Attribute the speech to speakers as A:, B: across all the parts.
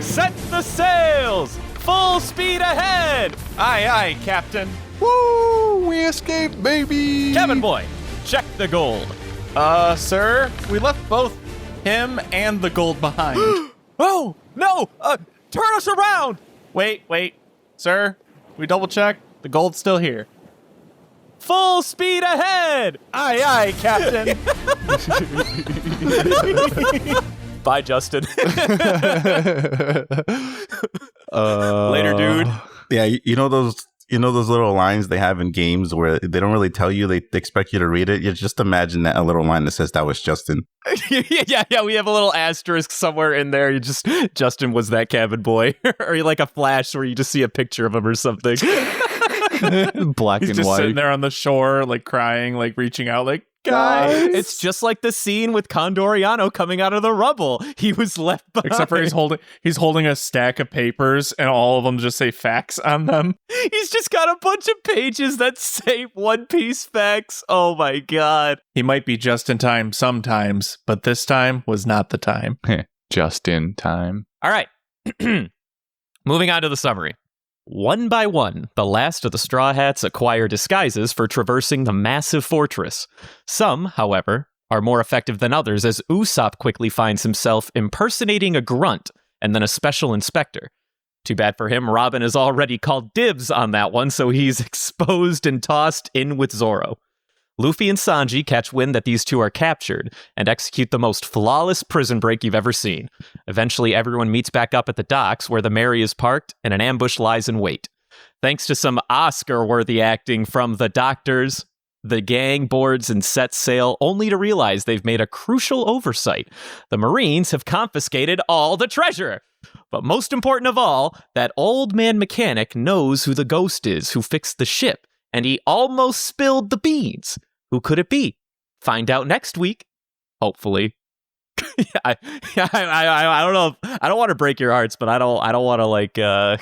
A: Set the sails! Full speed ahead! Aye, aye, Captain.
B: Woo! We escaped, baby!
A: Cabin boy, check the gold.
C: Sir, we left both him and the gold behind.
A: Oh, no! Turn us around!
C: Wait. Sir, we double-checked. The gold's still here.
A: Full speed ahead!
C: Aye, aye, Captain.
A: Bye, Justin. Later, dude.
D: Yeah, you know those little lines they have in games where they don't really tell you, they expect you to read it. You just imagine that a little line that says that was Justin.
A: yeah, we have a little asterisk somewhere in there. Justin was that cabin boy. Or like a flash where you just see a picture of him or something.
B: Black
C: He's
B: and
C: just
B: white.
C: sitting there on the shore, like crying, like reaching out, like, guys.
A: It's just like the scene with Condoriano coming out of the rubble. He was left behind.
C: Except for he's holding a stack of papers, and all of them just say facts on them.
A: He's just got a bunch of pages that say One Piece facts. Oh my god.
C: He might be just in time sometimes, but this time was not the time.
B: Just in time.
A: All right. Moving on to the summary. One by one, the last of the Straw Hats acquire disguises for traversing the massive fortress. Some, however, are more effective than others, as Usopp quickly finds himself impersonating a grunt and then a special inspector. Too bad for him, Robin has already called dibs on that one, so he's exposed and tossed in with Zoro. Luffy and Sanji catch wind that these two are captured and execute the most flawless prison break you've ever seen. Eventually, everyone meets back up at the docks where the Mary is parked and an ambush lies in wait. Thanks to some Oscar-worthy acting from the doctors, the gang boards and sets sail only to realize they've made a crucial oversight. The Marines have confiscated all the treasure. But most important of all, that old man mechanic knows who the ghost is who fixed the ship, and he almost spilled the beans. Who could it be? Find out next week, hopefully. I don't know. I don't want to break your hearts, but I don't want to like. I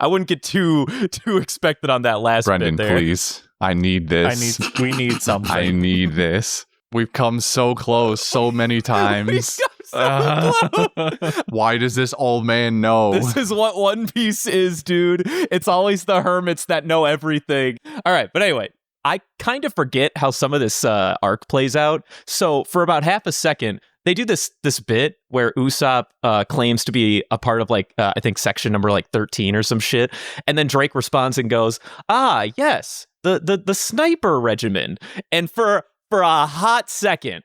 A: wouldn't get too expected on that last
B: Brendan,
A: bit there.
B: please. I need this.
C: We need something.
B: I need this. We've come so close so many times. Why does this old man know?
A: This is what One Piece is, dude. It's always the hermits that know everything. All right, but anyway, I kind of forget how some of this arc plays out. So for about half a second, they do this bit where Usopp claims to be a part of like I think section number like 13 or some shit, and then Drake responds and goes, "Ah, yes, the sniper regiment." And for a hot second,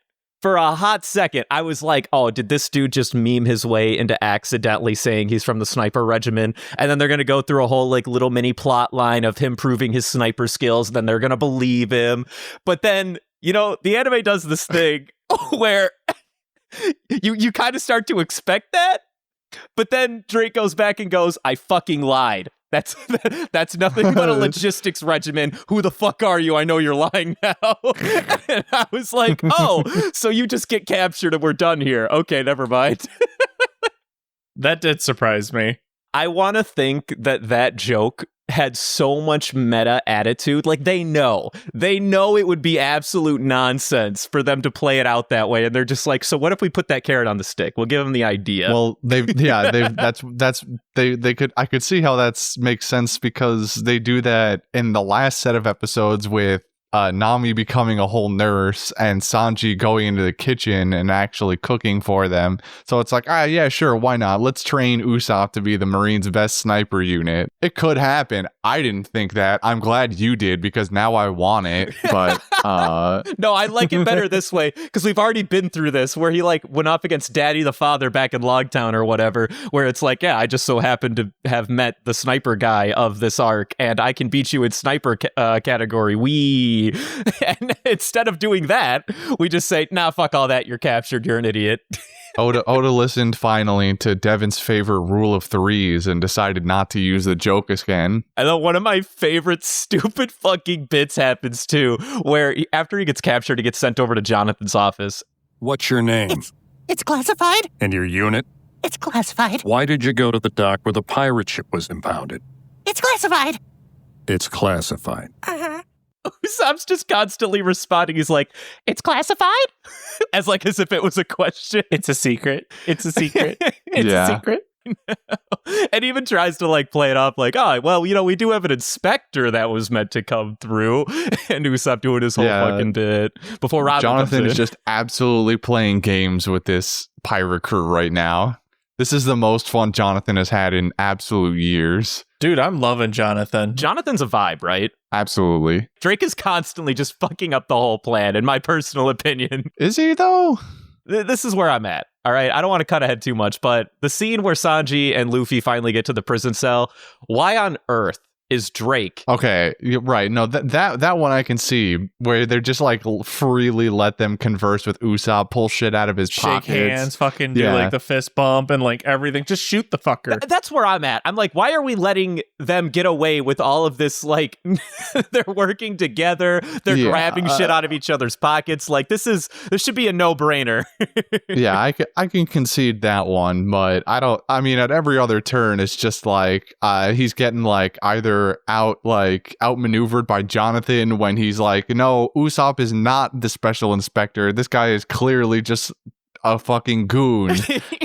A: I was like, oh, did this dude just meme his way into accidentally saying he's from the sniper regiment? And then they're going to go through a whole like little mini plot line of him proving his sniper skills. And then they're going to believe him. But then, you know, the anime does this thing where you kind of start to expect that. But then Drake goes back and goes, I fucking lied. That's nothing but a logistics regimen. Who the fuck are you? I know you're lying now. And I was like, oh, so you just get captured and we're done here. Okay, never mind.
C: That did surprise me.
A: I want to think that joke had so much meta attitude. Like they know it would be absolute nonsense for them to play it out that way. And they're just like, so what if we put that carrot on the stick? We'll give them the idea.
B: Well, they could I could see how that makes sense because they do that in the last set of episodes with Nami becoming a whole nurse and Sanji going into the kitchen and actually cooking for them. So it's like, yeah, sure, why not? Let's train Usopp to be the Marines' best sniper unit. It could happen. I didn't think that. I'm glad you did because now I want it. But
A: no, I like it better this way because we've already been through this where he like went up against Daddy the Father back in Logtown or whatever, where it's like, yeah, I just so happened to have met the sniper guy of this arc and I can beat you in sniper category. And instead of doing that, we just say, nah, fuck all that. You're captured. You're an idiot.
B: Oda listened finally to Devin's favorite rule of threes and decided not to use the joke again.
A: I know one of my favorite stupid fucking bits happens too, where after he gets captured, he gets sent over to Jonathan's office.
E: What's your name?
F: It's classified.
E: And your unit?
F: It's classified.
E: Why did you go to the dock where the pirate ship was impounded?
F: It's classified.
E: It's classified.
A: Usopp's just constantly responding. He's like, it's classified? as if it was a question.
C: It's a secret. It's a secret.
A: It's a secret. And even tries to like play it off like, oh, well, we do have an inspector that was meant to come through, and Usopp doing his whole fucking bit before Robin
B: Jonathan
A: comes
B: is
A: in.
B: just absolutely playing games with this pirate crew right now. This is the most fun Jonathan has had in absolute years.
C: Dude, I'm loving Jonathan.
A: Jonathan's a vibe, right?
B: Absolutely.
A: Drake is constantly just fucking up the whole plan, in my personal opinion.
B: Is he though?
A: This is where I'm at. All right, I don't want to cut ahead too much, but the scene where Sanji and Luffy finally get to the prison cell, why on earth is Drake?
B: Okay, you're right. No, that one I can see where they're just like freely let them converse with Usopp, pull shit out of his
C: Shake
B: pockets.
C: hands, fucking do like the fist bump and like everything. Just shoot the fucker.
A: That's where I'm at. I'm like, why are we letting them get away with all of this? Like, they're working together. They're grabbing shit out of each other's pockets. Like, this should be a no-brainer.
B: Yeah, I can concede that one, but I mean, at every other turn, it's just like he's getting like either outmaneuvered by Jonathan when he's like, no, Usopp is not the special inspector. This guy is clearly just a fucking goon.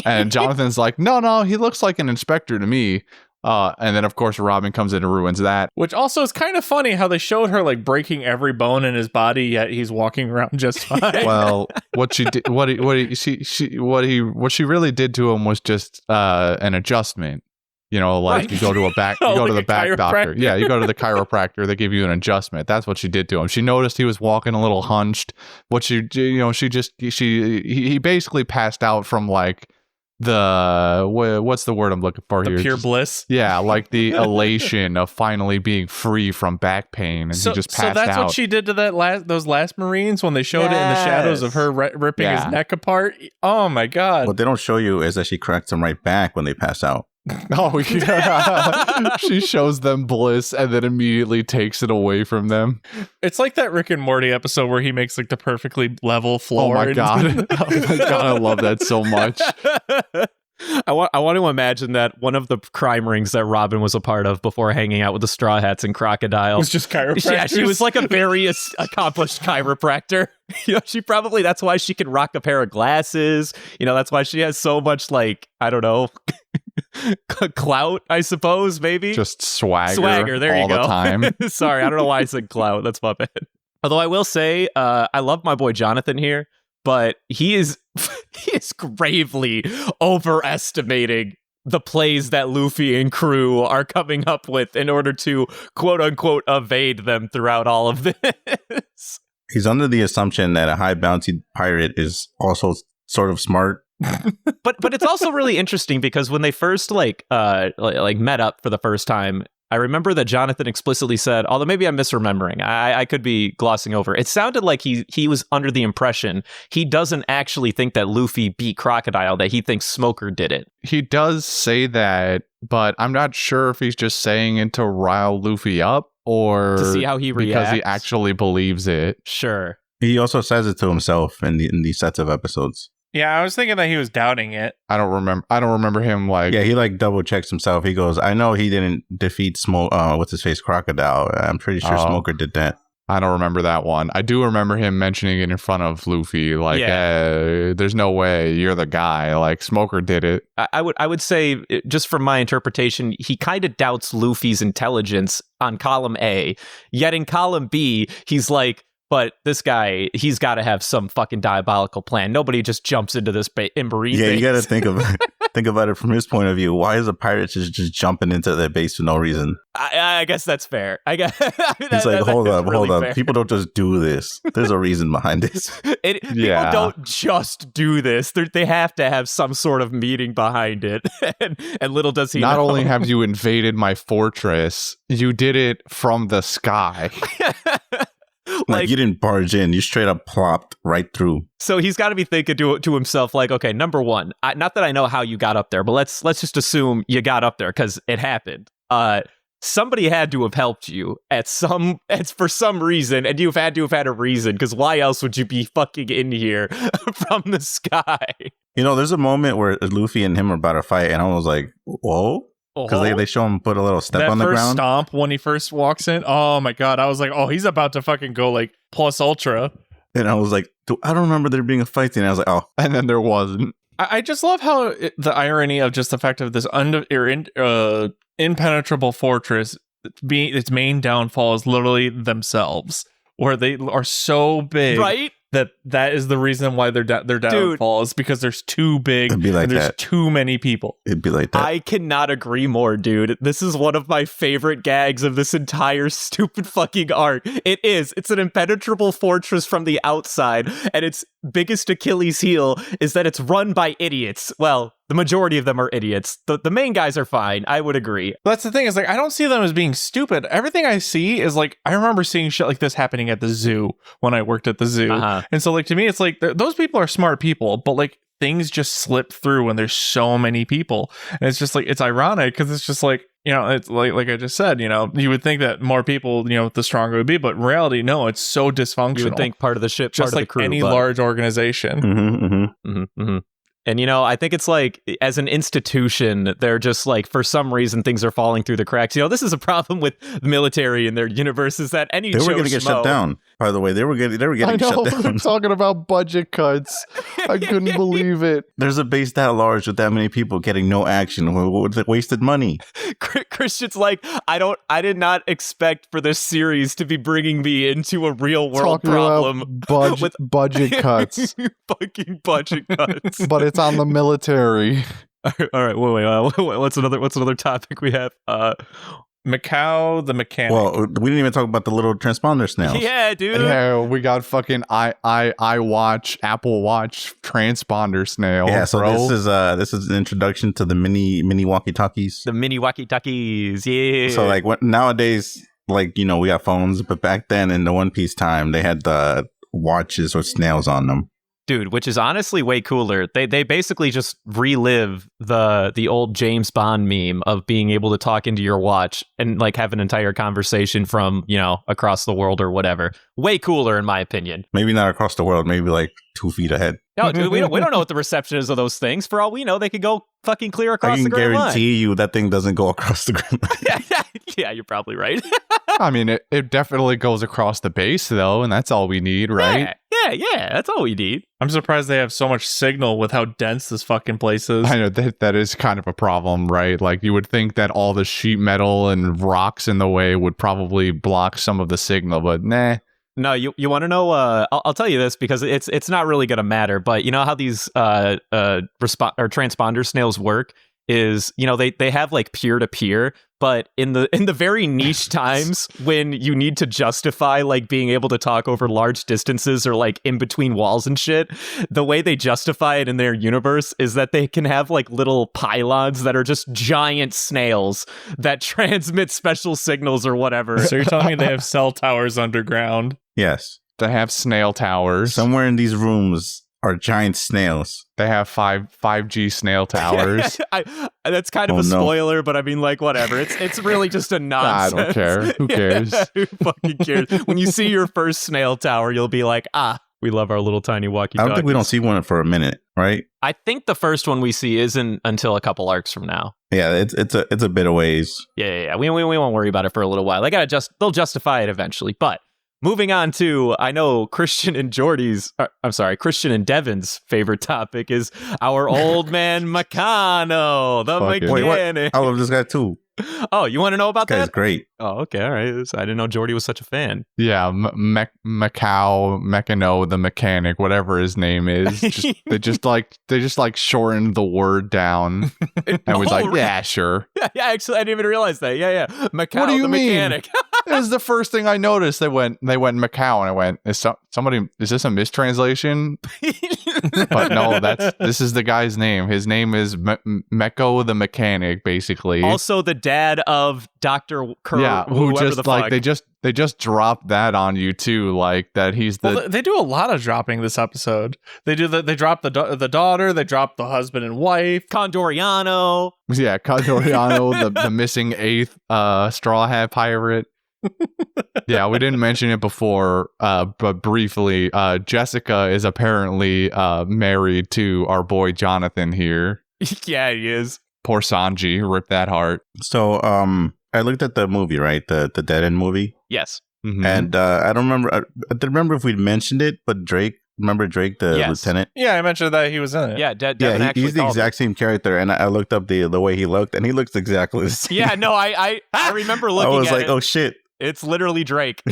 B: And Jonathan's like, no, he looks like an inspector to me. And then, of course, Robin comes in and ruins that.
C: Which also is kind of funny how they showed her like breaking every bone in his body, yet he's walking around just fine.
B: Well, what she did, what she really did to him was just an adjustment. You know, like you go to the back doctor. Yeah, you go to the chiropractor. They give you an adjustment. That's what she did to him. She noticed he was walking a little hunched. He basically passed out from like what's the word I'm looking for here?
C: Pure bliss.
B: Yeah, like the elation of finally being free from back pain, and he just passed out.
C: So that's what she did to those last Marines when they showed it in the shadows of her ripping his neck apart. Oh my god!
D: What they don't show you is that she cracks him right back when they pass out.
B: Oh yeah, she shows them bliss and then immediately takes it away from them.
C: It's like that Rick and Morty episode where he makes like the perfectly level floor.
B: Oh my god! I love that so much.
A: I want to imagine that one of the crime rings that Robin was a part of before hanging out with the Straw Hats and Crocodile
C: It was just chiropractors.
A: Yeah, she was like a very accomplished chiropractor. That's why she can rock a pair of glasses. That's why she has so much like, I don't know, clout, I suppose, maybe.
B: Just swagger
A: there you go.
B: All the time.
A: Sorry, I don't know why I said clout. That's my bad. Although I will say, I love my boy Jonathan here, but he is gravely overestimating the plays that Luffy and crew are coming up with in order to quote unquote evade them throughout all of this.
D: He's under the assumption that a high bounty pirate is also sort of smart.
A: But it's also really interesting because when they first like met up for the first time, I remember that Jonathan explicitly said, although maybe I'm misremembering, I could be glossing over. It sounded like he was under the impression he doesn't actually think that Luffy beat Crocodile, that he thinks Smoker did it.
B: He does say that, but I'm not sure if he's just saying it to rile Luffy up or
A: to see how he reacts.
B: Because he actually believes it.
A: Sure.
D: He also says it to himself in these sets of episodes.
C: Yeah, I was thinking that he was doubting it.
B: I don't remember him like.
D: Yeah, he like double checks himself. He goes, "I know he didn't defeat what's his face, Crocodile. I'm pretty sure Smoker did that."
B: I don't remember that one. I do remember him mentioning it in front of Luffy, like, "There's no way you're the guy. Like Smoker did it."
A: I would say, just from my interpretation, he kind of doubts Luffy's intelligence on column A, yet in column B, he's like, but this guy, he's got to have some fucking diabolical plan. Nobody just jumps into this marine base.
D: You got to think about it from his point of view. Why is a pirate just jumping into their base for no reason?
A: I guess that's fair.
D: He's like, hold up.
A: Fair.
D: People don't just do this. There's a reason behind this.
A: People don't just do this. They have to have some sort of meaning behind it. and little does he know.
B: Not only have you invaded my fortress, you did it from the sky.
D: Like you didn't barge in, you straight up plopped right through.
A: So he's got to be thinking to himself, like, okay, number one, not that I know how you got up there, but let's just assume you got up there because it happened. Somebody had to have helped you for some reason, and you've had to have had a reason, because why else would you be fucking in here from the sky?
D: There's a moment where Luffy and him are about to fight, and I was like, whoa. Because they show him put a little step on the ground. That first
C: stomp when he first walks in. Oh my god. I was like, oh, he's about to fucking go like plus ultra.
D: And I was like, I don't remember there being a fight scene. I was like, oh.
B: And then there wasn't.
C: I just love how the irony of just the fact of this impenetrable fortress being its main downfall is literally themselves, where they are so big,
A: Right?
C: That is the reason why their downfall is because there's too big
D: It'd be like
C: and there's
D: that.
C: too many people.
D: It'd be like that.
A: I cannot agree more, dude. This is one of my favorite gags of this entire stupid fucking arc. It is. It's an impenetrable fortress from the outside, and its biggest Achilles heel is that it's run by idiots. Well, the majority of them are idiots. The main guys are fine. I would agree.
C: That's the thing, is like I don't see them as being stupid. Everything I see is like I remember seeing shit like this happening at the zoo when I worked at the zoo. And so like to me it's like those people are smart people, but like things just slip through when there's so many people. And it's just like it's ironic because it's just like, you know, it's like I just said, you know, you would think that more people, you know, the stronger it would be, but in reality, no, it's so dysfunctional.
A: You would think part of the ship,
C: just
A: part
C: like
A: of the crew,
C: any
A: but...
C: large organization.
A: And, you know, I think it's like, as an institution, they're just like, for some reason, things are falling through the cracks. You know, this is a problem with the military and their universe, is that any
D: They were going to get shut down. By the way, they were getting shut down.
B: They're talking about budget cuts. I couldn't believe it.
D: There's a base that large with that many people getting no action. Wasted money.
A: Christian's like, I did not expect for this series to be bringing me into a real world
B: Talking
A: problem
B: about
A: with
B: budget cuts.
A: fucking budget cuts.
B: But it's on the military.
A: All right, wait. What's another topic we have?
C: Macau the mechanic.
D: Well, we didn't even talk about the little transponder snails.
A: Yeah, dude.
B: Yeah, we got fucking iWatch, Apple Watch transponder snail.
D: Yeah, so
B: bro.
D: this is an introduction to the mini walkie-talkies.
A: The mini walkie-talkies, yeah.
D: So like nowadays, like, you know, we got phones, but back then in the One Piece time, they had the watches or snails on them.
A: Dude, which is honestly way cooler. They basically just relive the old James Bond meme of being able to talk into your watch and like have an entire conversation from, you know, across the world or whatever. Way cooler in my opinion.
D: Maybe not across the world, maybe like 2 feet ahead.
A: No, dude, we don't know what the reception is of those things. For all we know, they could go fucking clear across the Grand Line.
D: I can guarantee you that thing doesn't go across the Grand Line.
A: Yeah, you're probably right.
B: I mean, it definitely goes across the base, though, and that's all we need, right?
A: Yeah, that's all we need.
C: I'm surprised they have so much signal with how dense this fucking place is.
B: I know that is kind of a problem, right? Like, you would think that all the sheet metal and rocks in the way would probably block some of the signal, but nah.
A: No, you want to know? I'll tell you this because it's not really going to matter. But you know how these transponder snails work is, you know, they have like peer to peer, but in the very niche times when you need to justify like being able to talk over large distances or like in between walls and shit, the way they justify it in their universe is that they can have like little pylons that are just giant snails that transmit special signals or whatever.
C: So you're telling me they have cell towers underground?
D: Yes.
B: They have snail towers.
D: Somewhere in these rooms are giant snails.
B: They have 5G snail towers.
A: That's kind of a spoiler, but I mean, like, whatever. It's really just a nonsense.
B: I don't care. Who cares?
A: Who fucking cares? When you see your first snail tower, you'll be like, we love our little tiny walkie-talkies.
D: I don't think we don't see one for a minute, right?
A: I think the first one we see isn't until a couple arcs from now.
D: Yeah, it's a bit of ways.
A: Yeah. We won't worry about it for a little while. They'll justify it eventually, but. Moving on to, I know Christian and Christian and Devin's favorite topic is our old man Meccano, the mechanic.
D: I love this guy too.
A: Oh, you want to know about
D: This guy's
A: that?
D: great.
A: Oh, okay, all right. I didn't know Jordy was such a fan.
B: Yeah, Meccano, the mechanic, whatever his name is. They just shortened the word down and was like, yeah, sure.
A: Yeah, actually, I didn't even realize that. Yeah. Meccano,
B: What do you
A: the
B: mean?
A: mechanic.
B: It was the first thing I noticed. They went Macau, and I went, is this a mistranslation? But no, this is the guy's name. His name is Mecco the mechanic, basically.
A: Also, the dad of Dr. Kerr.
B: Yeah, who just
A: the
B: like
A: fuck.
B: they just dropped that on you too, like that he's the.
C: Well, they do a lot of dropping this episode. They drop the daughter, they drop the husband and wife,
A: Condoriano.
B: Yeah, Condoriano, the missing 8th Straw Hat pirate. Yeah, we didn't mention it before, but briefly, Jessica is apparently married to our boy Jonathan here.
A: Yeah, he is.
B: Poor Sanji, rip that heart.
D: So, I looked at the movie, right? The Dead End movie.
A: Yes.
B: Mm-hmm.
D: And I don't remember. I didn't remember if we'd mentioned it, but Drake Remember Drake, the
A: Yes.
D: lieutenant?
C: Yeah, I mentioned that he was in it.
A: Yeah, Devin actually
D: he's the
A: called
D: exact same character, and I looked up the way he looked, and he looks exactly the same.
A: Yeah, no, I remember
D: I
A: looking
D: was
A: at
D: like,
A: it.
D: oh shit.
A: It's literally Drake.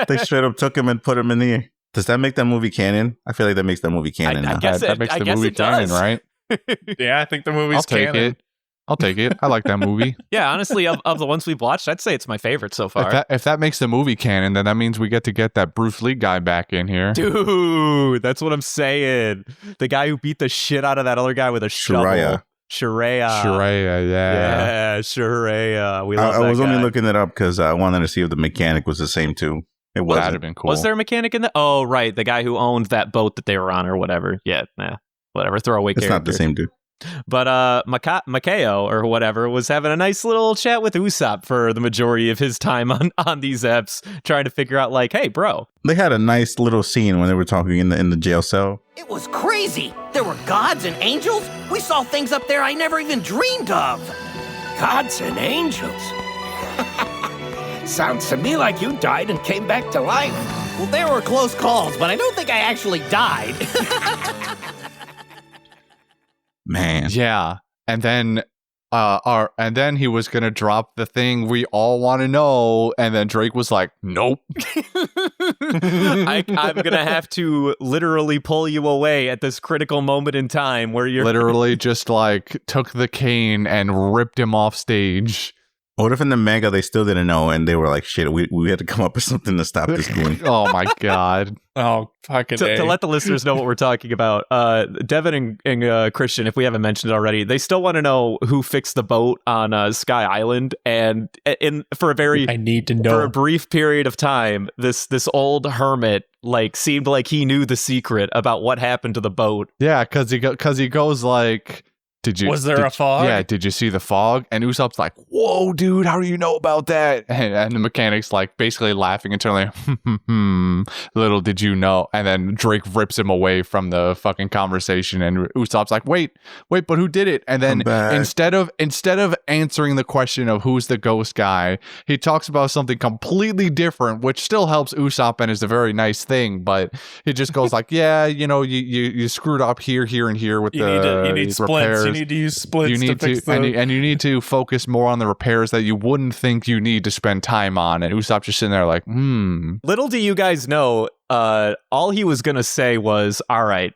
D: They straight up took him and put him in the... Does that make that movie canon? I feel like that makes that movie canon
A: I
D: now.
A: guess
B: that makes
A: I
B: the
A: guess
B: movie
A: it
B: canon,
A: does.
B: right?
C: Yeah, I think the movie's
B: I'll take
C: canon.
B: it. I'll take it. I like that movie.
A: Yeah, honestly, of the ones we've watched, I'd say it's my favorite so far.
B: If that makes the movie canon, then that means we get to get that Bruce Lee guy back in here.
A: Dude, that's what I'm saying. The guy who beat the shit out of that other guy with a shovel. Shreya.
B: Shreya, yeah.
A: Yeah, Shreya. We love
D: I
A: that
D: was only
A: guy.
D: looking it up because I wanted to see if the mechanic was the same too. It
B: That'd
D: wasn't.
B: have been cool.
A: Was there a mechanic in that? Oh, right. The guy who owned that boat that they were on or whatever. Yeah, nah. Whatever. Throwaway
D: It's
A: character.
D: not the same dude.
A: But Makao or whatever was having a nice little chat with Usopp for the majority of his time on these eps, trying to figure out like, hey, bro.
D: They had a nice little scene when they were talking in the jail cell.
F: It was crazy. There were gods and angels. We saw things up there I never even dreamed of.
G: Gods and angels. Sounds to me like you died and came back to life.
F: Well, there were close calls, but I don't think I actually died.
D: Man.
B: Yeah. And then he was gonna drop the thing we all want to know, and then Drake was like, "Nope."
A: I'm gonna have to literally pull you away at this critical moment in time where you're
B: Literally just like took the cane and ripped him off stage.
D: What if in the manga they still didn't know and they were like, shit, we had to come up with something to stop this goon?
B: Oh my god.
C: Oh, fucking
A: to let the listeners know what we're talking about. Devin and Christian, if we haven't mentioned it already, they still want to know who fixed the boat on Sky Island, and for
C: I need to know.
A: For a brief period of time, this old hermit like seemed like he knew the secret about what happened to the boat.
B: Yeah, because he goes like,
C: Was there a fog?
B: Yeah, did you see the fog? And Usopp's like, whoa, dude, how do you know about that? And the mechanic's like basically laughing internally, little did you know. And then Drake rips him away from the fucking conversation, and Usopp's like, wait, but who did it? And then instead of answering the question of who's the ghost guy, he talks about something completely different, which still helps Usopp and is a very nice thing, but he just goes like, yeah, you screwed up here, and here with
C: you need splints.
B: repairs.
C: You need to use splits
B: You need
C: to fix the...
B: and you need to focus more on the repairs that you wouldn't think you need to spend time on. And Usopp just sitting there like,
A: Little do you guys know, all he was gonna say was, all right,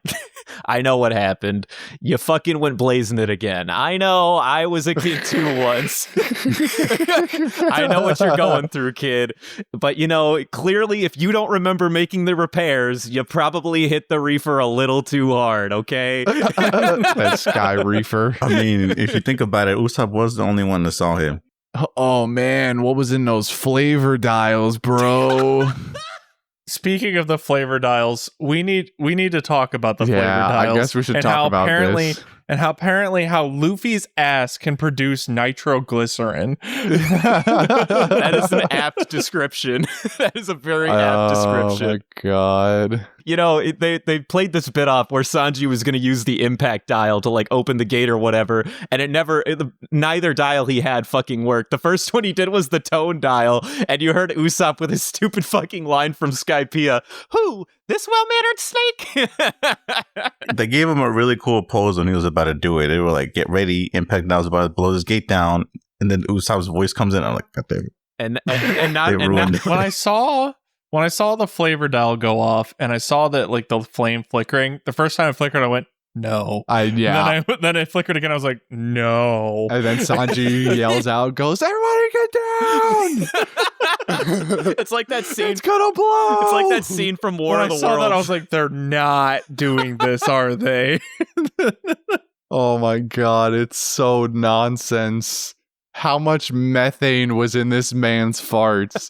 A: I know what happened. You fucking went blazing it again. I know, I was a kid too once. I know what you're going through, kid. But clearly if you don't remember making the repairs, you probably hit the reefer a little too hard, okay?
B: that Sky Reefer.
D: I mean, if you think about it, Usopp was the only one that saw him.
B: Oh man, what was in those flavor dials, bro?
C: Speaking of the flavor dials, we need to talk about the flavor dials.
B: I guess we should talk about this.
C: And how apparently how Luffy's ass can produce nitroglycerin.
A: That is an apt description. That is a very apt description.
B: Oh my god.
A: They played this bit off where Sanji was going to use the impact dial to like open the gate or whatever, and neither dial he had fucking worked. The first one he did was the tone dial, and you heard Usopp with his stupid fucking line from Skypiea, "Who? This well-mannered snake?"
D: They gave him a really cool pose when he was about to do it. They were like, get ready, impact dial's about to blow this gate down, and then Usopp's voice comes in, I'm like, God damn it.
A: And
D: They ruined it.
C: when I saw the flavor dial go off and I saw that like the flame flickering, the first time it flickered, I went, no. Then it flickered again. I was like, no.
B: And then Sanji yells out, goes, "Everybody get down!"
A: It's like that scene.
B: It's gonna blow.
A: It's like that scene from War
C: When
A: of the
C: I saw
A: Worlds.
C: that, I was like, they're not doing this, are they?
B: Oh my god, it's so nonsense. How much methane was in this man's farts?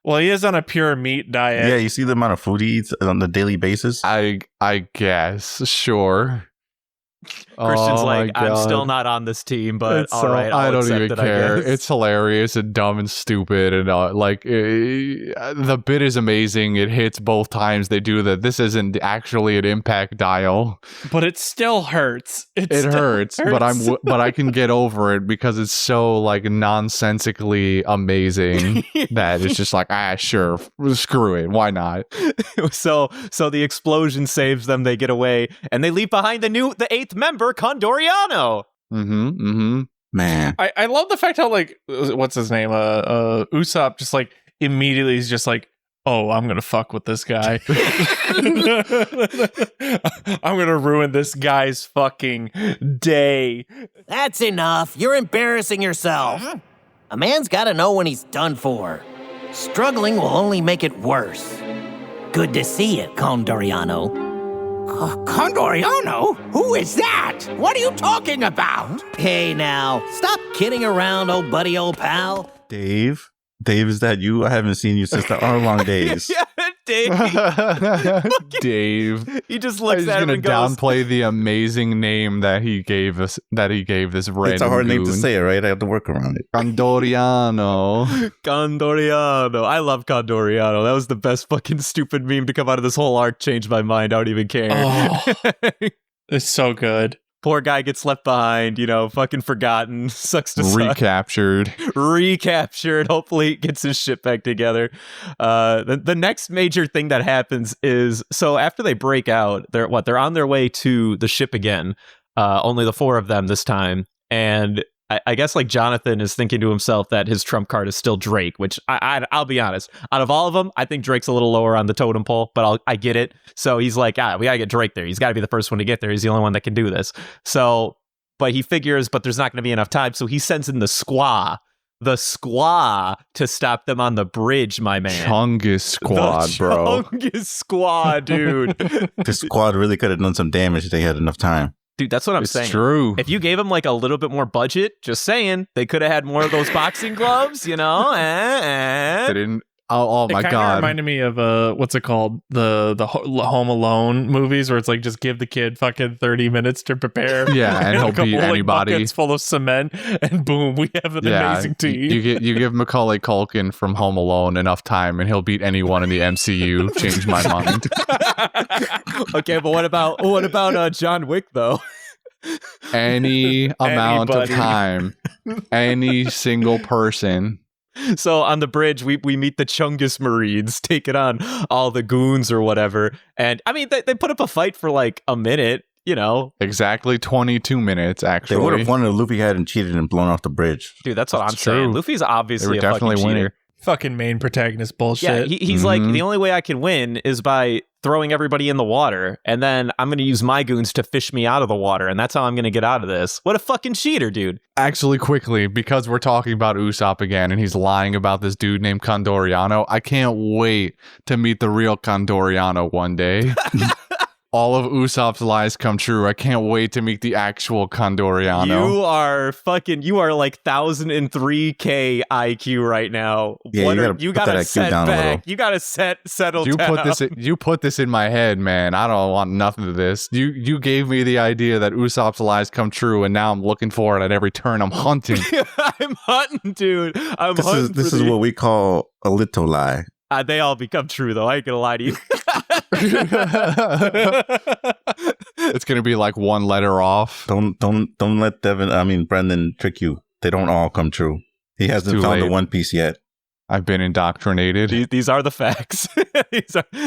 C: Well, he is on a pure meat diet.
D: Yeah, you see the amount of food he eats on a daily basis?
B: I guess, sure.
A: Christian's
B: Oh my
A: like, I'm still
B: God.
A: not on this team, but
B: It's
A: all
B: so-
A: right,
B: I
A: I'll
B: don't
A: accept
B: even
A: it, I
B: care.
A: guess.
B: It's hilarious and dumb and stupid, and the bit is amazing. It hits both times they do that. This isn't actually an impact dial.
C: But it still hurts. It
B: It
C: still
B: hurts, but but I can get over it because it's so like nonsensically amazing that it's just like, sure, screw it, why not?
A: so the explosion saves them. They get away, and they leave behind the eighth member, Condoriano.
D: Man.
C: I love the fact how like what's his name? Usopp just like immediately is just like, oh, I'm gonna fuck with this guy. I'm gonna ruin this guy's fucking day.
F: That's enough. You're embarrassing yourself. A man's got to know when he's done for. Struggling will only make it worse. Good to see it, Condoriano.
G: Condoriano? Who is that? What are you talking about?
F: Hey now, stop kidding around, old buddy, old pal.
D: Dave? Dave, is that you? I haven't seen you since the Arlong days.
A: Yeah, Dave.
B: Dave.
A: He just looks
B: He's
A: at him
B: gonna
A: and goes,
B: downplay the amazing name that he gave us. That he gave this random.
D: It's a hard name to
B: goon.
D: say, right? I have to work around it.
B: Condoriano.
A: Condoriano. I love Condoriano. That was the best fucking stupid meme to come out of this whole arc. Changed my mind. I don't even care.
C: Oh. It's so good.
A: Poor guy gets left behind, fucking forgotten. Sucks to suck. Recaptured. Hopefully he gets his shit back together. The next major thing that happens is, so after they break out, they're on their way to the ship again. Only the four of them this time. And I guess like Jonathan is thinking to himself that his trump card is still Drake, which I'll be honest, out of all of them, I think Drake's a little lower on the totem pole, but I get it. So he's like, we gotta get Drake there. He's got to be the first one to get there. He's the only one that can do this. So, but he figures, but there's not going to be enough time. So he sends in the squaw to stop them on the bridge, my man.
B: Chungus squad, bro.
A: Chungus squad, dude.
D: This squad really could have done some damage if they had enough time.
A: Dude, that's what I'm
B: It's
A: saying.
B: true.
A: If you gave them like a little bit more budget, just saying, they could have had more of those boxing gloves,
B: They didn't. Oh my
C: It kinda
B: God.
C: reminded me of what's it called, the Home Alone movies, where it's like just give the kid fucking 30 minutes to prepare.
B: Yeah, and he'll
C: a couple,
B: beat
C: like,
B: anybody.
C: buckets full of cement, and boom, we have an amazing team.
B: You give Macaulay Culkin from Home Alone enough time, and he'll beat anyone in the MCU. Change my mind.
A: Okay, but what about John Wick though?
B: Any amount of
C: Anybody.
B: time, any single person.
A: So on the bridge, we meet the Chungus Marines taking on all the goons or whatever, and I mean they put up a fight for like a minute,
B: Exactly 22 minutes,
D: They would
B: actually.
D: have won if Luffy hadn't cheated and blown off the bridge.
A: Dude, that's what
B: That's
A: I'm saying.
B: true.
A: Luffy's
B: They
A: obviously
B: were
A: a fucking
B: definitely
A: cheater.
B: winning.
C: Fucking main protagonist
A: Yeah,
C: bullshit.
A: he's like,
B: Mhm.
A: the only way I can win is by throwing everybody in the water, and then I'm going to use my goons to fish me out of the water, and that's how I'm going to get out of this. What a fucking cheater, dude.
B: Actually, quickly, because we're talking about Usopp again, and he's lying about this dude named Condoriano, I can't wait to meet the real Condoriano one day. All of Usopp's lies come true. I can't wait to meet the actual Condoriano.
A: You are like 1003K IQ right now.
D: Yeah, you gotta put that IQ
A: set
D: down a
A: back.
D: little.
A: You gotta settle
B: You
A: down.
B: put this in my head, man. I don't want nothing of this. You gave me the idea that Usopp's lies come true, and now I'm looking for it at every turn. I'm hunting.
A: I'm hunting, dude.
D: This is what we call a little lie.
A: They all become true, though. I ain't gonna lie to you.
B: It's gonna be like one letter off.
D: Don't let Brendan trick you. They don't all come true. He hasn't
B: too
D: found the
B: late.
D: One Piece yet.
B: I've been indoctrinated.
A: These are the facts.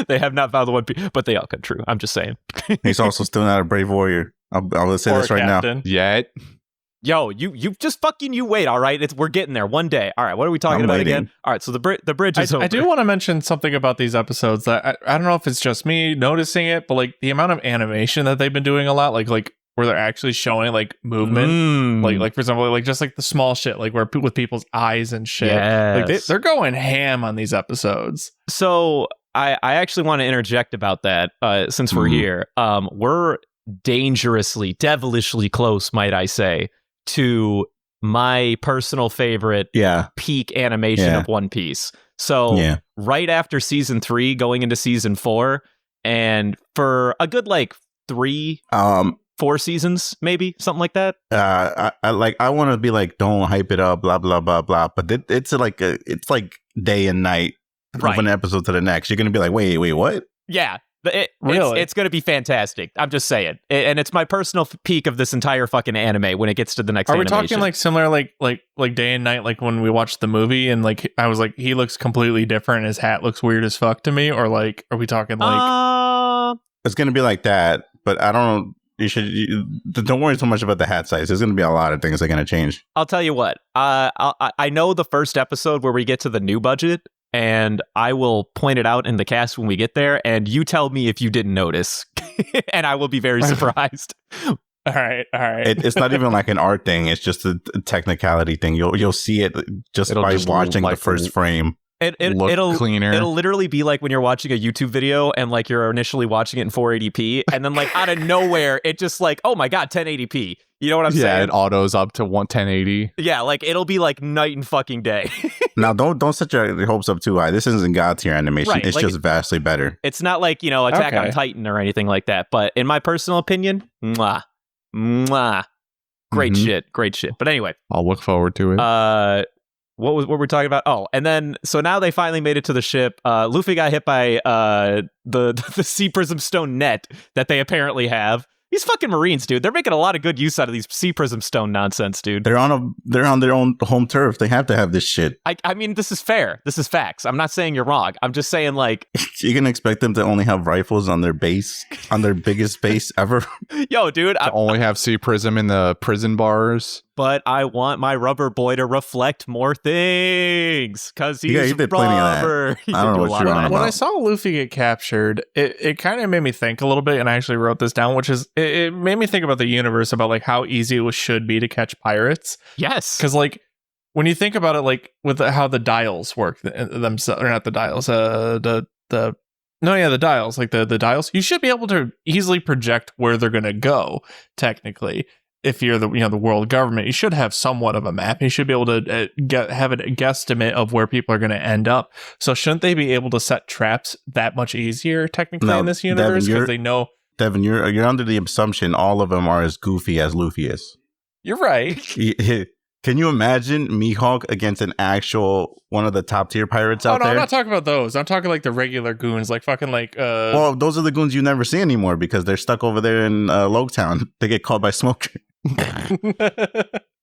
A: They have not found the one, but they all come true. I'm just saying.
D: He's also still not a brave warrior. I'll say
C: Or
D: this
C: a
D: right now.
C: captain.
B: Yet.
A: Yo, you just fucking wait, all right? We're getting there one day. All right, what are we talking
D: I'm
A: about
D: waiting.
A: again? All right, so the bridge is over.
C: I do want to mention something about these episodes that I don't know if it's just me noticing it, but like the amount of animation that they've been doing a lot, like where they're actually showing like movement, like for example, like just like the small shit, like where with people's eyes and shit. Like
A: Yes.
C: they're going ham on these episodes.
A: So I actually want to interject about that since we're here. We're dangerously, devilishly close, might I say, to my personal favorite peak animation of One Piece. So right after season 3, going into season 4, and for a good like 3. 4 seasons, maybe something like that.
D: I want to be like, don't hype it up, blah blah blah blah. But it's like day and night from one episode to the next. You're gonna be like, wait, what?
A: Yeah.
C: Really?
A: It's going to be fantastic. I'm just saying. And it's my personal peak of this entire fucking anime when it gets to the next animation.
C: Are we talking like similar like day and night, like when we watched the movie and like I was like, he looks completely different, his hat looks weird as fuck to me, or like are we talking like
D: It's gonna be like that, but I don't don't worry so much about the hat size. There's gonna be a lot of things that are gonna change.
A: I'll tell you what. I know the first episode where we get to the new budget, and I will point it out in the cast when we get there, and you tell me if you didn't notice, and I will be very surprised.
C: All right.
D: It's not even like an art thing. It's just a technicality thing. You'll see it just
B: It'll
D: by
B: just
D: watching
B: like
D: the first frame.
B: It'll cleaner.
A: It'll literally be like when you're watching a YouTube video and like you're initially watching it in 480p, and then like out of nowhere, it just like, oh my god, 1080p. You know what I'm saying?
B: Yeah, it autos up to 1080.
A: Yeah, like it'll be like night and fucking day.
D: Now, don't set your hopes up too high. This isn't God tier animation.
A: Right,
D: it's
A: like,
D: just vastly better.
A: It's not like, Attack on Titan or anything like that. But in my personal opinion, great shit. But anyway,
B: I'll look forward to it.
A: what were we talking about? Oh, and then so now they finally made it to the ship. Luffy got hit by the Sea Prism Stone net that they apparently have. These fucking Marines, dude, they're making a lot of good use out of these Sea Prism Stone nonsense, dude.
D: They're on their own home turf. They have to have this shit.
A: I mean, this is fair. This is facts. I'm not saying you're wrong. I'm just saying, like,
D: you can expect them to only have rifles on their base, on their biggest base ever.
A: Yo, dude,
B: to only have Sea Prism in the prison bars.
A: But I want my rubber boy to reflect more things because he's
D: he did plenty of that.
A: He
D: I don't know what you're on about.
C: When I saw Luffy get captured, it kind of made me think a little bit, and I actually wrote this down, which is it made me think about the universe, about like how easy it should be to catch pirates.
A: Yes,
C: because like when you think about it, like with how the dials work themselves, or not the dials, the dials, like the dials, you should be able to easily project where they're going to go. Technically, if you're the world government, you should have somewhat of a map. You should be able to have a guesstimate of where people are going to end up. So shouldn't they be able to set traps that much easier technically in this universe, because they know?
D: Devin, you're under the assumption all of them are as goofy as Luffy is.
C: You're right.
D: Can you imagine Mihawk against an actual one of the top tier pirates out there?
C: I'm not talking about those. I'm talking like the regular goons, like fucking like.
D: Well, those are the goons you never see anymore because they're stuck over there in Loketown. They get caught by Smoker.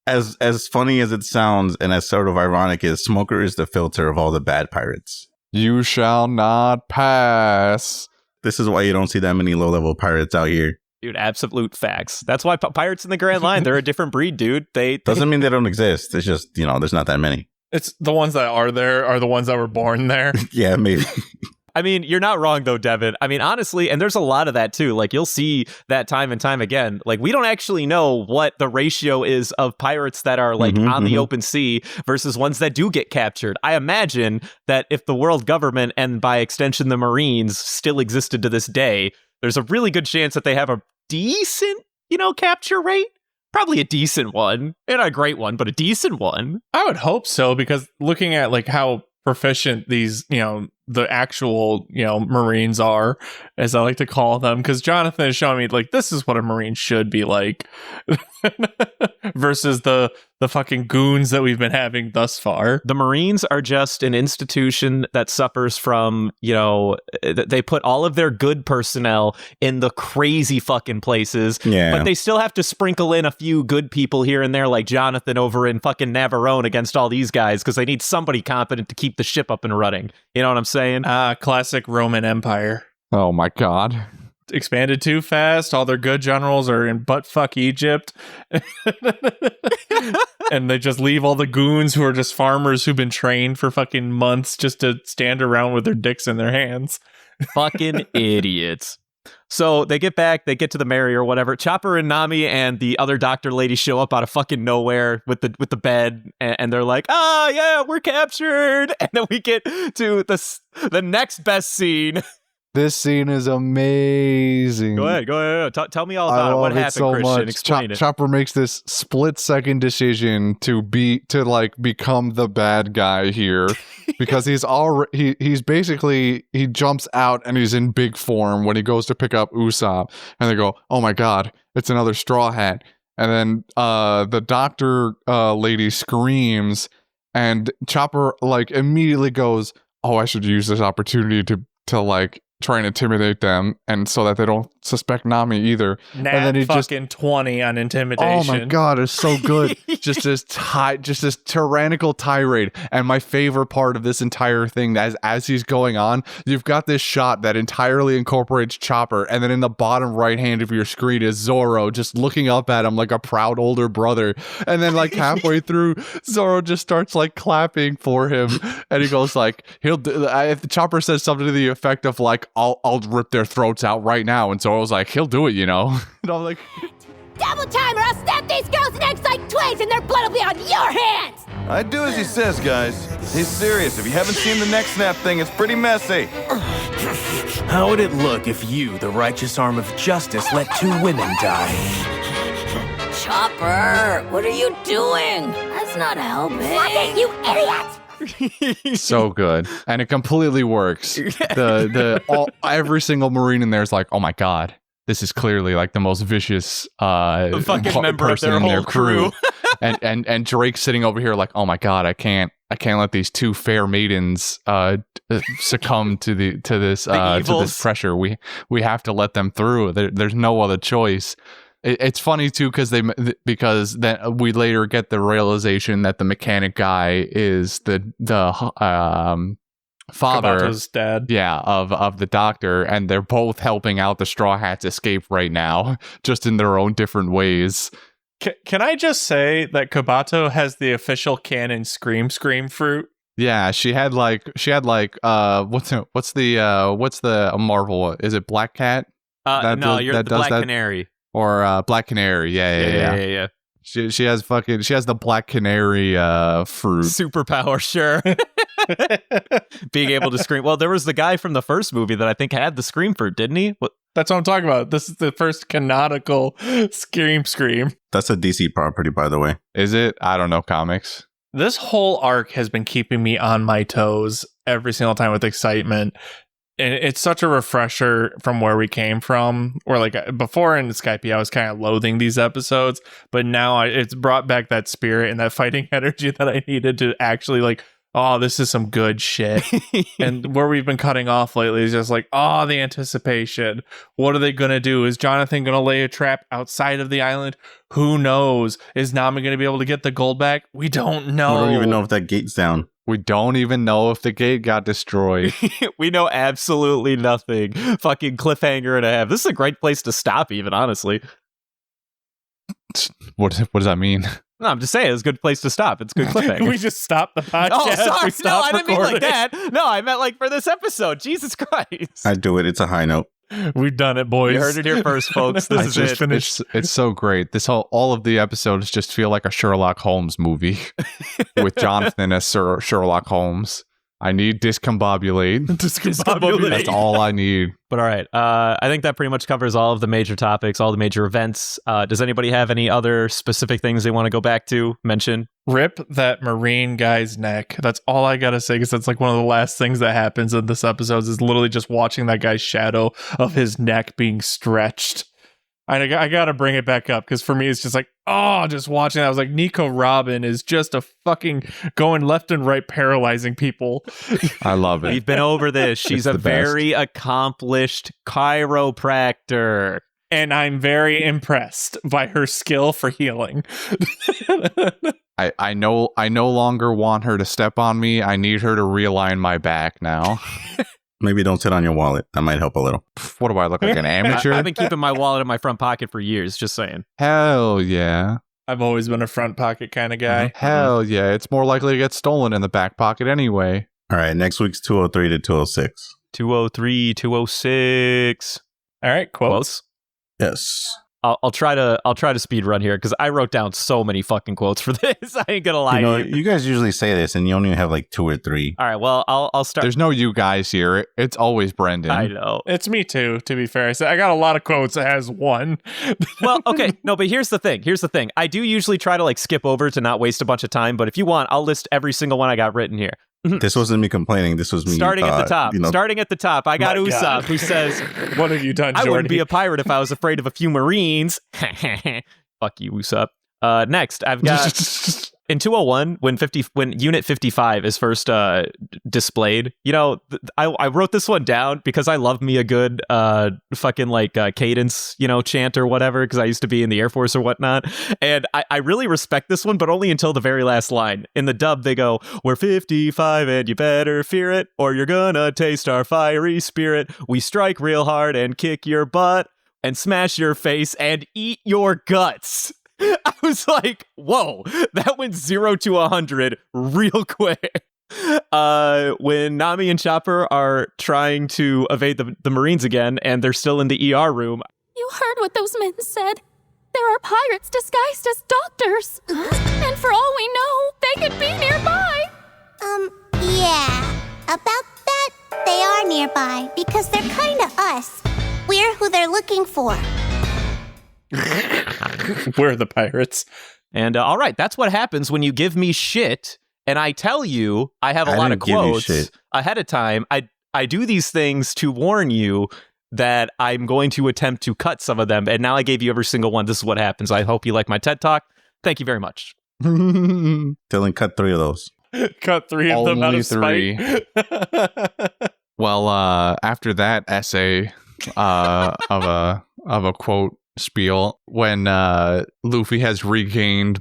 D: As funny as it sounds and as sort of ironic is, Smoker is the filter of all the bad pirates.
B: You shall not pass.
D: This is why you don't see that many low-level pirates out here.
A: Dude, absolute facts. That's why pirates in the Grand Line, they're a different breed, dude.
D: Doesn't mean they don't exist. It's just, there's not that many.
C: It's the ones that are there are the ones that were born there.
D: Yeah, maybe.
A: I mean, you're not wrong, though, Devin. I mean, honestly, and there's a lot of that, too. Like, you'll see that time and time again. Like, we don't actually know what the ratio is of pirates that are, like, on the open sea versus ones that do get captured. I imagine that if the world government and, by extension, the Marines still existed to this day, there's a really good chance that they have a decent, capture rate. Probably a decent one. Not a great one, but a decent one.
C: I would hope so, because looking at, like, how proficient these, the actual, Marines are, as I like to call them, because Jonathan is showing me, like, this is what a Marine should be like versus the fucking goons that we've been having thus far.
A: The Marines are just an institution that suffers from, they put all of their good personnel in the crazy fucking places, but they still have to sprinkle in a few good people here and there, like Jonathan over in fucking Navarone against all these guys, because they need somebody competent to keep the ship up and running. You know what I'm saying?
C: Classic Roman Empire.
B: Oh my god.
C: Expanded too fast. All their good generals are in buttfuck Egypt. And they just leave all the goons who are just farmers who've been trained for fucking months just to stand around with their dicks in their hands.
A: Fucking idiots. So they get back, they get to the Mary or whatever. Chopper and Nami and the other doctor lady show up out of fucking nowhere with the bed, and they're like, "Oh yeah, we're captured." And then we get to the next best scene.
B: This scene is amazing.
A: Go ahead. Tell me all about it. What happened,
B: so
A: Christian?
B: much.
A: Explain it.
B: Chopper makes this split-second decision to become the bad guy here because he's basically he jumps out and he's in big form when he goes to pick up Usopp, and they go, "Oh my God, it's another Straw Hat!" And then the doctor lady screams, and Chopper like immediately goes, "Oh, I should use this opportunity to like try and intimidate them, and so that they don't suspect Nami either."
C: Nat
B: and then he
C: fucking 20 on intimidation.
B: Oh my God, it's so good. just this tyrannical tirade. And my favorite part of this entire thing, as he's going on, you've got this shot that entirely incorporates Chopper, and then in the bottom right hand of your screen is Zoro just looking up at him like a proud older brother. And then like halfway through, Zoro just starts like clapping for him, and he goes like, if the Chopper says something to the effect of like, I'll rip their throats out right now, and Zoro's like, he'll do it, you know. And I'm like,
H: Double time or I'll snap these girls' necks like twigs and their blood will be on your hands!
I: I do as he says, guys. He's serious. If you haven't seen the neck snap thing, it's pretty messy.
J: How would it look if you, the righteous arm of justice, let 2 women die?
H: Chopper, what are you doing? That's not helping. Stop it, you idiot!
B: so good, and it completely works. Every single Marine in there is like, oh my God, this is clearly like the most vicious
A: fucking member of their whole crew.
B: and Drake's sitting over here like, oh my God, I can't let these 2 fair maidens succumb to this pressure. We have to let them through. There's no other choice. It's funny too because then we later get the realization that the mechanic guy is the father,
C: Kabato's dad,
B: of the doctor, and they're both helping out the Straw Hats escape right now, just in their own different ways.
C: Can I just say that Kabato has the official canon scream fruit?
B: Yeah, she had like what's the Marvel? Is it Black Cat?
A: You're the Black Canary.
B: Or Black Canary, yeah. She has the Black Canary fruit
A: superpower, sure. Being able to scream. Well, there was the guy from the first movie that I think had the scream fruit, didn't he?
C: That's what I'm talking about. This is the first canonical scream.
D: That's a DC property, by the way.
B: Is it? I don't know comics.
C: This whole arc has been keeping me on my toes every single time with excitement. And it's such a refresher from where we came from. Or like before in Skype, I was kind of loathing these episodes, but now it's brought back that spirit and that fighting energy that I needed to actually like, oh, this is some good shit. And where we've been cutting off lately is just like, oh, the anticipation. What are they going to do? Is Jonathan going to lay a trap outside of the island? Who knows? Is Nami going to be able to get the gold back? We don't know.
D: We don't even know if that gate's down.
B: We don't even know if the gate got destroyed.
A: We know absolutely nothing. Fucking cliffhanger and a half. This is a great place to stop, even, honestly.
B: What does that mean?
A: No, I'm just saying, it's a good place to stop. It's a good cliffhanger.
C: We just stopped the podcast.
A: Oh, sorry. No, I didn't mean like
C: recording.
A: that. No, I meant like for this episode. Jesus Christ.
D: I do it. It's a high note.
C: We've done it, boys.
A: You heard it here first, folks. This is it.
C: Finished.
B: It's so great. All of the episodes just feel like a Sherlock Holmes movie with Jonathan as Sir Sherlock Holmes. I need discombobulate.
A: Discombobulate.
B: That's all I need.
A: But all right, I think that pretty much covers all of the major topics, all the major events. Does anybody have any other specific things they want to go back to, mention?
C: Rip that Marine guy's neck. That's all I gotta say, because that's like one of the last things that happens in this episode is literally just watching that guy's shadow of his neck being stretched. I gotta bring it back up, because for me it's just like, oh, just watching that, I was like, Nico Robin is just a fucking going left and right paralyzing people.
B: I love it.
A: We've been over this. She's a very accomplished chiropractor.
C: And I'm very impressed by her skill for healing.
B: I no longer want her to step on me. I need her to realign my back now.
D: Maybe don't sit on your wallet. That might help a little.
B: What do I look like, an amateur?
A: I've been keeping my wallet in my front pocket for years, just saying.
B: Hell yeah.
C: I've always been a front pocket kind of guy.
B: Hell yeah. It's more likely to get stolen in the back pocket anyway.
D: All right, next week's 203 to 206.
A: 203, 206.
C: All right, quotes.
D: Yes.
A: I'll try to speed run here because I wrote down so many fucking quotes for this. I ain't gonna lie.
D: You guys usually say this, and you only have like 2 or 3.
A: All right, well, I'll start.
B: There's no you guys here. It's always Brendan.
A: I know.
C: It's me too, to be fair. I got a lot of quotes that has 1.
A: Well, okay. No, but here's the thing. I do usually try to like skip over to not waste a bunch of time, but if you want, I'll list every single one I got written here.
D: This wasn't me complaining. This was me
A: starting at the top. Starting at the top, I got Usopp, who says,
C: "What have you done, Jordy?
A: I wouldn't be a pirate if I was afraid of a few Marines." Fuck you, Usopp. Next, I've got in 201 when Unit 55 is first displayed. You know, I wrote this one down because I love me a good fucking like cadence, you know, chant or whatever, because I used to be in the Air Force or whatnot, and I really respect this one, but only until the very last line. In the dub, they go, "We're 55 and you better fear it, or you're gonna taste our fiery spirit. We strike real hard and kick your butt and smash your face and eat your guts." I was like, whoa, that went 0 to 100 real quick. When Nami and Chopper are trying to evade the Marines again, and they're still in the ER room.
H: You heard what those men said. There are pirates disguised as doctors. And for all we know, they could be nearby.
K: Yeah. About that, they are nearby, because they're kind of us. We're who they're looking for.
C: We're the pirates.
A: And all right, that's what happens when you give me shit, and I tell you I have a lot of quotes ahead of time. I do these things to warn you that I'm going to attempt to cut some of them, and now I gave you every single one. This is what happens. I hope you like my TED Talk. Thank you very much.
D: Dylan, cut 3 of those.
C: Cut 3 of them out of
B: 3. Well, after that essay of a quote spiel, when Luffy has regained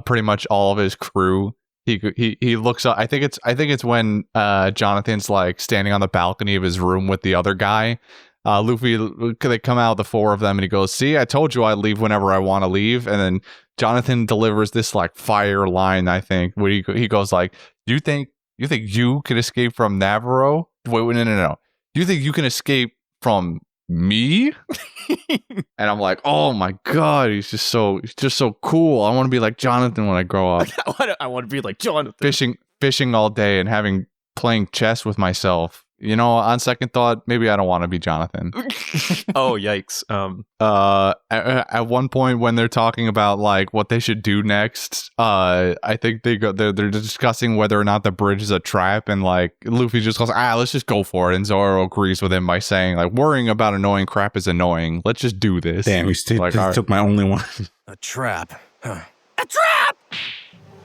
B: pretty much all of his crew, he looks up. I think it's when Jonathan's like standing on the balcony of his room with the other guy. Luffy, they come out, the 4 of them, and he goes, "See, I told you I leave whenever I want to leave." And then Jonathan delivers this like fire line, I think, where he goes like, "You think you can escape from Navarro? Wait, no. You think you can escape from me?" And I'm like, oh my god, he's just so cool. I want to be like Jonathan when I grow up.
A: I want to be like Jonathan.
B: Fishing all day and playing chess with myself. You know, on second thought, maybe I don't want to be Jonathan.
A: Oh, yikes.
B: At one point when they're talking about like what they should do next, I think they're discussing whether or not the bridge is a trap, and like Luffy just goes, let's just go for it. And Zoro agrees with him by saying like, worrying about annoying crap is annoying. Let's just do this.
D: Damn, he took my only one.
J: A trap. Huh.
H: A trap!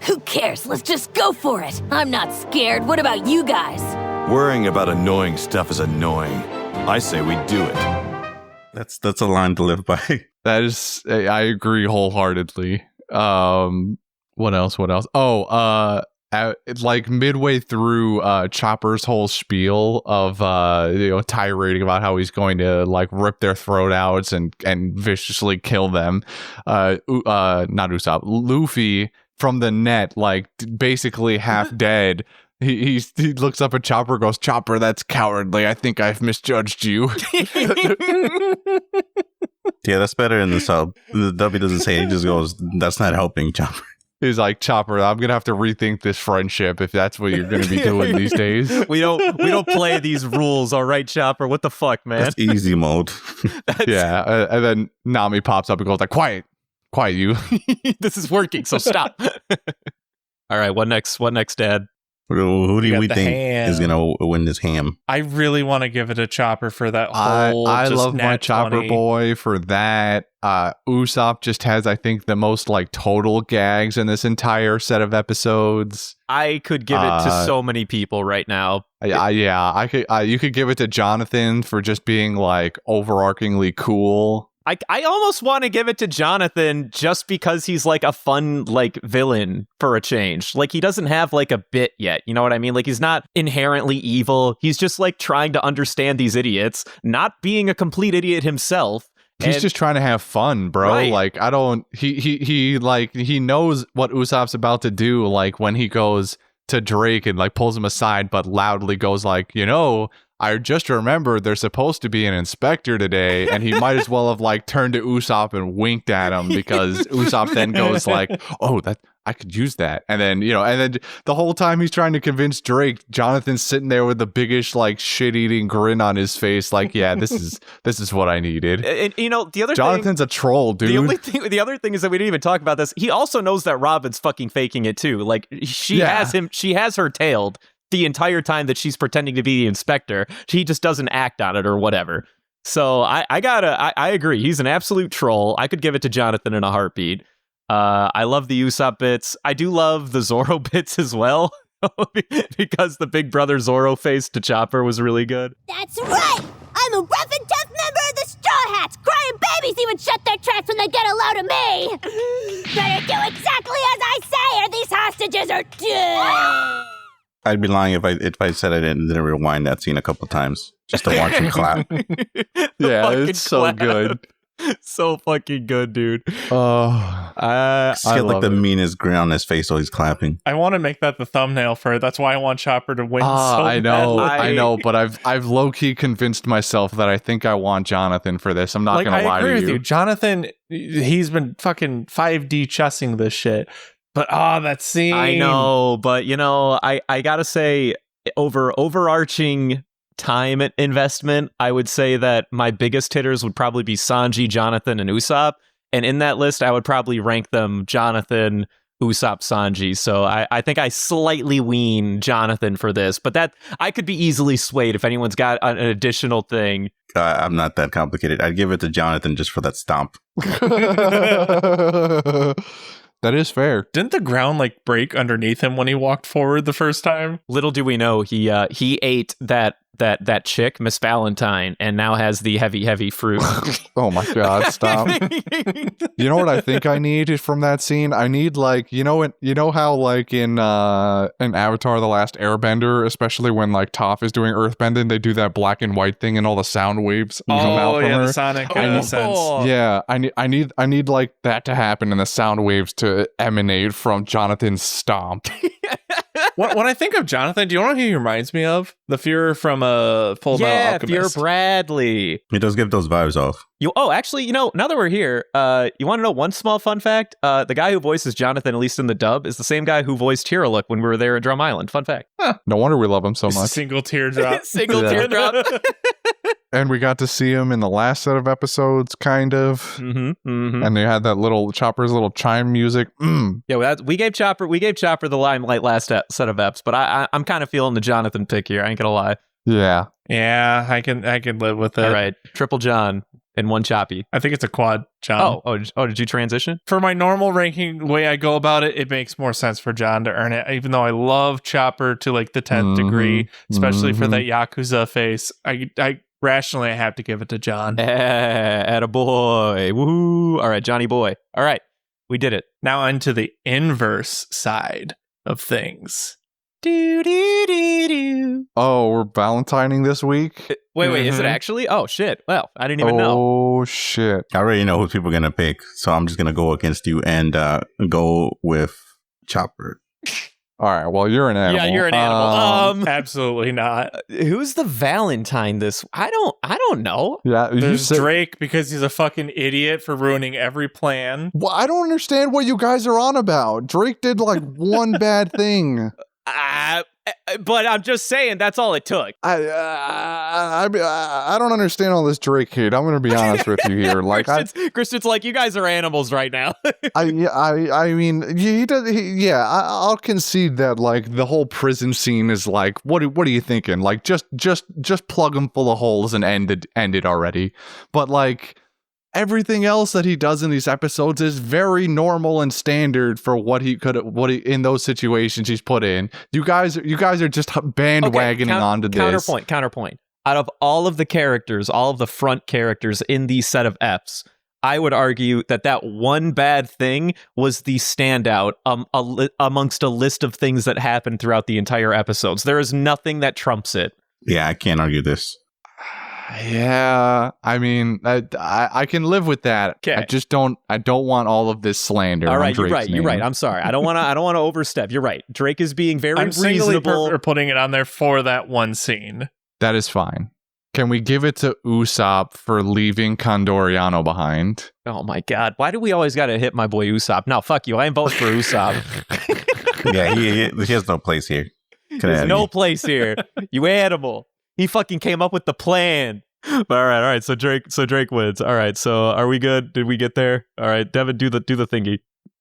H: Who cares? Let's just go for it. I'm not scared. What about you guys?
I: Worrying about annoying stuff is annoying. I say we do it.
D: That's a line to live by.
B: That is, I agree wholeheartedly. What else? Oh, it's like midway through Chopper's whole spiel of tirading about how he's going to like rip their throat out and viciously kill them. Not Usopp, Luffy from the net, like basically half dead. He looks up at Chopper and goes, "Chopper, that's cowardly. I think I've misjudged you."
D: Yeah, that's better in the sub. The W doesn't say it. He just goes, "That's not helping, Chopper."
B: He's like, "Chopper, I'm gonna have to rethink this friendship if that's what you're gonna be doing these days."
A: We don't play these rules, all right, Chopper? What the fuck, man?
D: That's easy mode.
B: Yeah, and then Nami pops up and goes like, quiet you.
A: This is working, so stop. All right, what next, Dad?
D: Who do we think is going to win this ham?
C: I really want to give it a Chopper for that whole
B: I love my Chopper
C: 20.
B: boy for that. Usopp just has, I think, the most like total gags in this entire set of episodes.
A: I could give it to so many people right now.
B: I could. You could give it to Jonathan for just being like overarchingly cool.
A: I almost want to give it to Jonathan just because he's like a fun like villain for a change. Like he doesn't have like a bit yet. You know what I mean? Like he's not inherently evil. He's just like trying to understand these idiots, not being a complete idiot himself.
B: He's just trying to have fun, bro.
A: Right.
B: Like I don't. He knows what Usopp's about to do. Like when he goes to Drake and like pulls him aside, but loudly goes like, I just remembered there's supposed to be an inspector today, and he might as well have like turned to Usopp and winked at him, because Usopp then goes like, oh, that I could use that. And then, and then the whole time he's trying to convince Drake, Jonathan's sitting there with the biggest like shit-eating grin on his face, like, yeah, this is what I needed.
A: And the other
B: Jonathan's a troll, dude.
A: The other thing is that we didn't even talk about this. He also knows that Robin's fucking faking it too. Like she has her tailed the entire time that she's pretending to be the inspector. She just doesn't act on it or whatever. So I agree. He's an absolute troll. I could give it to Jonathan in a heartbeat. I love the Usopp bits. I do love the Zoro bits as well, because the big brother Zoro face to Chopper was really good.
K: That's right! I'm a rough and tough member of the Straw Hats! Crying babies even shut their tracks when they get a load of me! Better do exactly as I say, or these hostages are dead!
D: I'd be lying if I said I didn't rewind that scene a couple times just to watch him clap.
B: Yeah, it's so good.
A: So fucking good, dude.
B: Oh,
D: He's got like the meanest grin on his face while he's clapping.
C: I want to make that the thumbnail for it. That's why I want Chopper to win.
B: I know, but I've low key convinced myself that I think I want Jonathan for this. I'm not gonna lie to you. I agree with you.
C: Jonathan, he's been fucking 5D chessing this shit. But that scene.
A: I know, but I gotta say, overarching time investment, I would say that my biggest hitters would probably be Sanji, Jonathan, and Usopp. And in that list, I would probably rank them Jonathan, Usopp, Sanji. So I think I slightly wean Jonathan for this, but that I could be easily swayed if anyone's got an additional thing.
D: I'm not that complicated. I'd give it to Jonathan just for that stomp.
B: That is fair.
C: Didn't the ground like break underneath him when he walked forward the first time?
A: Little do we know, he ate that chick, Miss Valentine, and now has the heavy fruit.
B: Oh my god, stop. You know what I think I need from that scene? I need like, how like in Avatar The Last Airbender, especially when like Toph is doing earthbending, they do that black and white thing and all the sound waves come out from her.
C: The sonic sense.
B: Yeah, I need like that to happen and the sound waves to emanate from Jonathan's stomp.
C: When I think of Jonathan, do you know who he reminds me of? The Fuhrer from Full Metal Alchemist.
A: Fuhrer Bradley.
D: He does give those vibes off.
A: Actually, now that we're here, you want to know one small fun fact? The guy who voices Jonathan, at least in the dub, is the same guy who voiced Tiraluk when we were there at Drum Island. Fun fact.
B: Huh. No wonder we love him so much.
C: Single teardrop.
A: Teardrop.
B: And we got to see him in the last set of episodes, kind of.
A: Mm-hmm, mm-hmm.
B: And they had that little Chopper's little chime music.
A: Yeah, we gave Chopper the limelight last set of eps, but I'm kind of feeling the Jonathan pick here. I ain't gonna lie.
B: Yeah,
C: I can live with it.
A: All right, triple John and one Choppy.
C: I think it's a quad John.
A: Oh, did you transition?
C: For my normal ranking way I go about it, it makes more sense for John to earn it. Even though I love Chopper to like the 10th degree, especially for that Yakuza face. I rationally, I have to give it to John.
A: Attaboy. Woohoo. All right, Johnny boy. All right, we did it.
C: Now onto the inverse side of things.
B: Oh, we're Valentining this week?
A: Wait, is it actually? Oh, shit. Well, I didn't even know.
B: Oh, shit.
D: I already know who people are going to pick, so I'm just going to go against you and go with Chopper.
B: All right, well, you're an animal.
A: Yeah, you're an animal.
C: Absolutely not.
A: Who's the Valentine this? I don't know.
B: Yeah,
C: there's Drake because he's a fucking idiot for ruining every plan.
B: Well, I don't understand what you guys are on about. Drake did like one bad thing.
A: But I'm just saying that's all it took.
B: I don't understand all this Drake hate. I'm gonna be honest with you here. Like,
A: Christian's like, you guys are animals right now.
B: I mean, he does. I'll concede that. Like, the whole prison scene is like, what are you thinking? Like, just plug him full of holes and end it already. But like, everything else that he does in these episodes is very normal and standard for what he in those situations he's put in. You guys are just bandwagoning onto this.
A: Counterpoint. Out of all of the characters, all of the front characters in these set of Fs, I would argue that one bad thing was the standout amongst a list of things that happened throughout the entire episodes. There is nothing that trumps it.
D: Yeah, I can't argue this.
B: Yeah, I mean, I can live with that.
A: Okay.
B: I don't want all of this slander.
A: All right, you're right. I'm sorry. I don't want to overstep. You're right. Drake is being very reasonable.
C: Or putting it on there for that one scene.
B: That is fine. Can we give it to Usopp for leaving Condoriano behind?
A: Oh my god. Why do we always gotta hit my boy Usopp? No, fuck you. I ain't voting for Usopp.
D: Yeah, he has no place here.
A: There's no place here. You animal. He fucking came up with the plan. All right. So Drake wins. All right. So are we good? Did we get there? All right, Devin, do the thingy.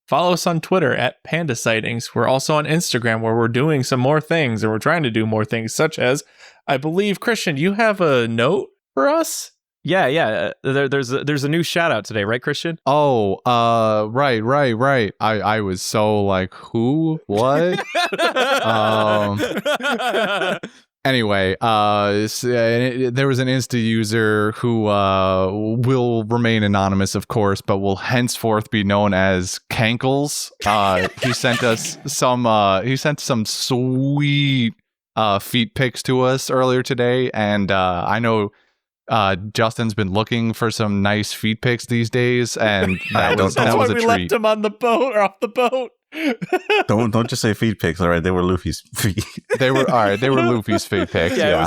C: Follow us on Twitter at Panda Sightings. We're also on Instagram where we're doing some more things, and we're trying to do more things, such as, I believe, Christian, you have a note for us?
A: Yeah. There's a new shout out today, right, Christian?
B: Oh, right. I was so like, who? What? Anyway, there was an Insta user who will remain anonymous, of course, but will henceforth be known as Cankles. He sent us some sweet feet pics to us earlier today, and I know Justin's been looking for some nice feet pics these days, and that was a treat.
C: Left him on the boat or off the boat.
D: Don't just say feet pics. All right, they were Luffy's feet.
B: They were Luffy's feet pics.
A: Yeah, it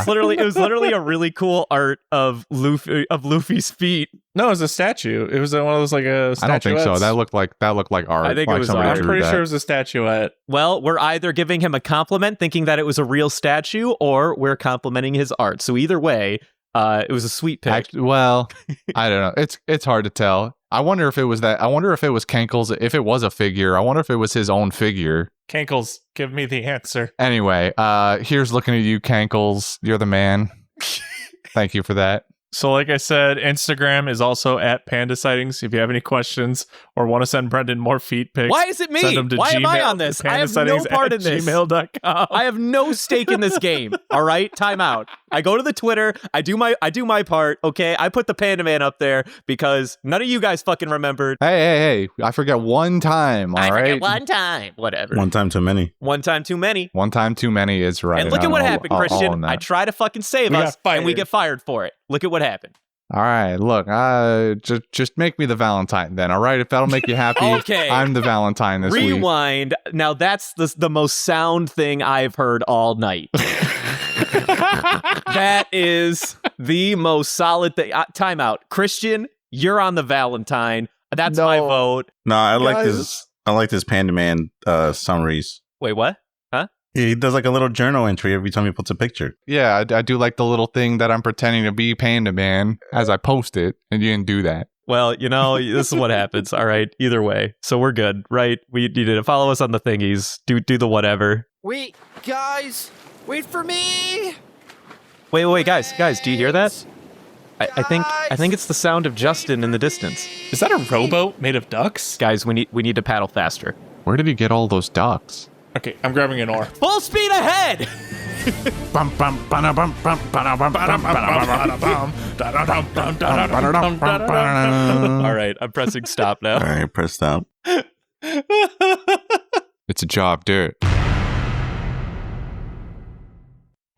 A: was literally a really cool art of Luffy's feet.
C: No, it was a statue. It was one of those like a.
B: I don't think so. That looked like art.
A: I think it was art.
C: I'm pretty sure it was a statuette.
A: Well, we're either giving him a compliment, thinking that it was a real statue, or we're complimenting his art. So either way, it was a sweet pic.
B: Well, I don't know. It's hard to tell. I wonder if it was that. I wonder if it was Cankles. If it was a figure, I wonder if it was his own figure.
C: Cankles, give me the answer.
B: Anyway, here's looking at you, Cankles. You're the man. Thank you for that.
C: So like I said, Instagram is also at Panda Sightings. If you have any questions or want to send Brendan more feet pics,
A: why is it me?
C: Send them to
A: Why am I
C: Gmail,
A: on this? I have no part in this.
C: Gmail.com.
A: I have no stake in this game. All right, time out. I go to the Twitter. I do my part. Okay, I put the Panda Man up there because none of you guys fucking remembered.
B: Hey! I forget one time. All right,
A: I forget one time. Whatever.
D: One time too many.
A: One time too many.
B: One time too many is right.
A: And look at what happened, Christian. I try to fucking save us, and we get fired for it. Look at what happened.
B: All right, look, just make me the Valentine then, all right? If that'll make you happy,
A: okay.
B: I'm the Valentine this week.
A: Rewind. Now that's the most sound thing I've heard all night. That is the most solid thing. Time out. Christian, you're on the Valentine. That's my vote.
D: No, I like this Panda Man summaries.
A: Wait, what?
D: He does like a little journal entry every time he puts a picture.
B: Yeah, I do like the little thing that I'm pretending to be Panda Man as I post it, and you didn't do that.
A: Well, this is what happens. All right, either way. So we're good, right? You need to follow us on the thingies. Do the whatever.
G: Wait, guys, wait for me.
A: Wait, guys, do you hear that? I think it's the sound of Justin in the distance.
C: Is that a rowboat made of ducks?
A: Guys, we need to paddle faster.
B: Where did he get all those ducks?
C: Okay, I'm grabbing an oar.
A: Full speed ahead!
C: All
A: right, I'm pressing stop now.
D: All right, press stop.
B: It's a job, do it.